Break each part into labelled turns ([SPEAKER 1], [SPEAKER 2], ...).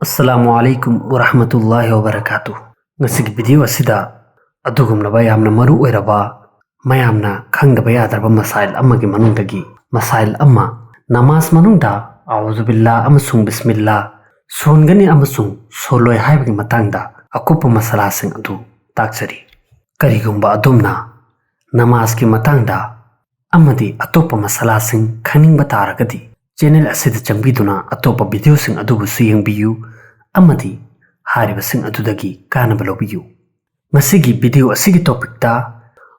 [SPEAKER 1] Assalamu alaikum wa rahmatullahi wa barakatuh. Ngasig video asida adugumlaba yamna maru oiraba mayamna khangdaba yadarba masail amagi manungdagi masail amma namaz manungda a'udhu billah amasung bismillah songani amasung soloi haibagi matangda akupa masalasing adu takchari. Karigumba adumna namaz ki matangda amadi atopa masalasing khaningba taragadi channel asida changbiduna atopa video sing adubu siyengbiyu amadi hariba sing adudagi kanaba lobiyu. Ngasigi video asigi topic ta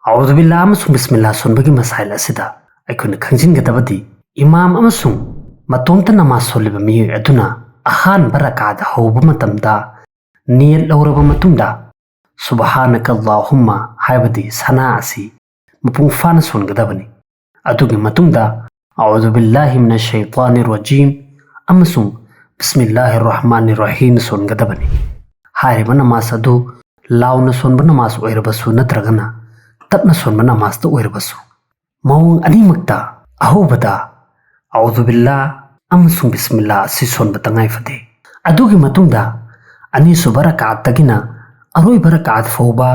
[SPEAKER 1] a'udhu billah amasung bismillah sonbagi masail asida aikuna khangjingadabadi imam amasung matomta namaz soliba miyu aduna ahan barakada hauba matamda niyat lauraba matunda subhanaka allahumma haibadi sana asi mapung fana songadabani adugi matunda أعوذ بالله من الشيطان الرجيم أمسون بسم الله الرحمن الرحيم سون قدبني هاري بنا ماسدو لاونا سون بنا ماس ويربسو نترغنا تبنا سون بنا ماس دو ويربسو مون أني مكتا أهو بدا أعوذ بالله أمسون بسم الله سي سون بتنغاي فدي أدوغي متون دا أني سو بركات تغينا أروي بركات فوبا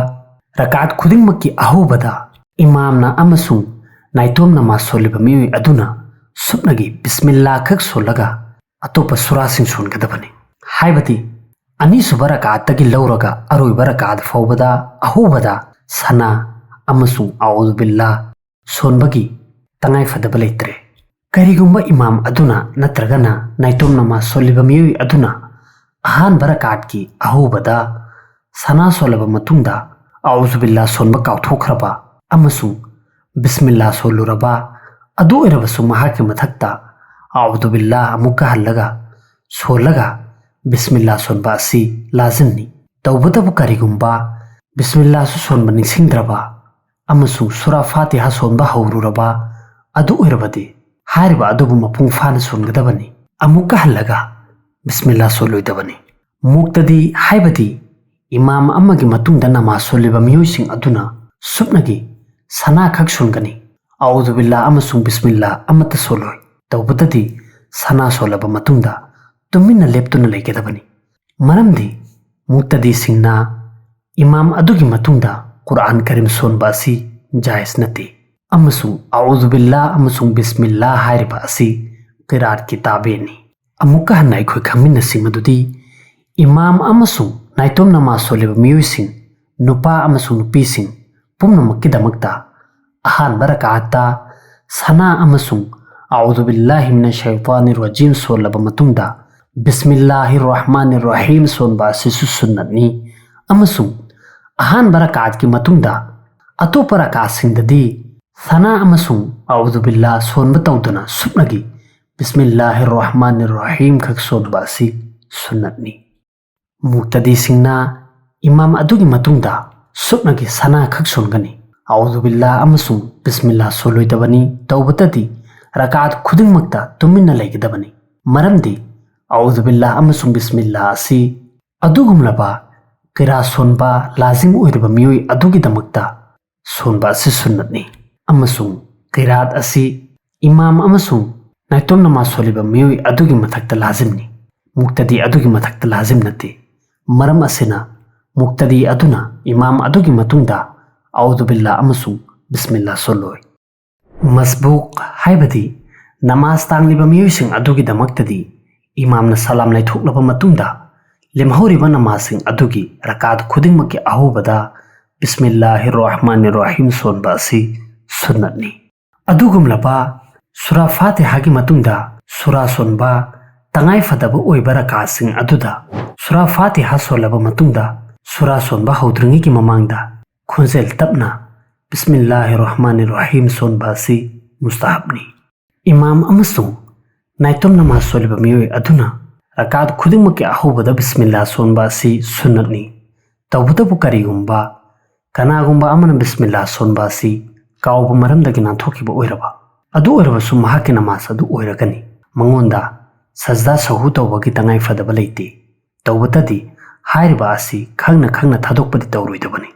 [SPEAKER 1] ركات كودين مكي أهو بدا إمامنا أمسون Naitom namaz soliba miyu aduna supnagi bismillah khak solaga atopa surasing son gadabani haibati ani subara ka tagi lauraga aroi baraka fawbada ahubada sana amasung a'udhu billah sonbagi tangai fadaba leitre karigumba imam aduna natragana naitom namaz soliba miyu aduna ahan barakat ki ahubada sana solaba matunda a'udhu billah sonba kauthokraba amasung Bismillah soluraba adu irabasu mahaki mathakta a'udhu billah amuka hallaga solaga bismillah sonba asi lazimni tawbadabu karigumba bismillah su sonba ningsingdraba amasung sura fatiha sonba haururaba adu irabadi hariba adubu mapung fana songadabani amuka hallaga bismillah soloidabani muktadi haibadi imam amagi matungda namaz soliba miyuising aduna supnagi sana khak sungani a'udhu billah amasung bismillah amata soloi tawbadadi sana solaba matungda tumina leptuna leigedabani maramdi muktadi singna imam adugi matungda Quran Karim sonba asi jais nati amasung a'udhu billah amasung bismillah hariba asi qiraat kitabeni amuka hanai khoi khamina singmadudi imam amasung naitom namaz soliba miyuising nupa amasung nupi sing pumnamakkidamakta ahan barakata sana amasung a'udhu billahi minash shaitanir rajim solaba matunda bismillahir rahmanir rahim sonba sisu sunnatni amasung ahan barakat ki matunda atopa rakat singdadi sana amasung a'udhu billah sonba tawduna supnagi bismillahir rahmanir rahim khak sonba si sunnatni muktadi singna imam adugi matunda supnagi sana khak songani a'udhu billah amasung bismillah soloidabani tawbatadi rakat khuding makta tumina leigedabani maramdi a'udhu billah amasung bismillah asi adugumlaba qira sonba lazim oirba miyoi adugi damakta sonba asi sunnatni amasung qiraat asi imam amasung naitom namaz soliba miyoi adugi mathakta lazimni muktadi adugi mathakta lazim nati maram asina muktadi aduna imam adugi matungda a'udhu billah amasung bismillah soloi masbuq haibadi namaz tangliba miyuising adugi damaktadi imamna salam laithuklaba matungda lemhoriba namazing adugi rakat khudingmaki ahubada bismillahir rahmanir rahim sonba asi sunnatni adugumlaba sura fatiha gi matungda sura sonba tangai fadaba oiba rakasing aduda sura fatiha solaba matungda sura sonba haudringi ki mamangda khunzel tapna bismillahir rahmanir rahim sonba si mustahabni imam amasung naitom namaz soliba miyoi aduna rakat khudingmaki ahubada bismillah sonba si sunnatni tawbadabu karigumba kanagumba amana bismillah sonba si kauba maramdagi nanthokiba oiraba adu oirabasu mahaki namaz adu oiragani mangonda sajda sahu tawbagi tangai fadaba leite tawbatadi hariba asi khangna thadokpadi tawroidabani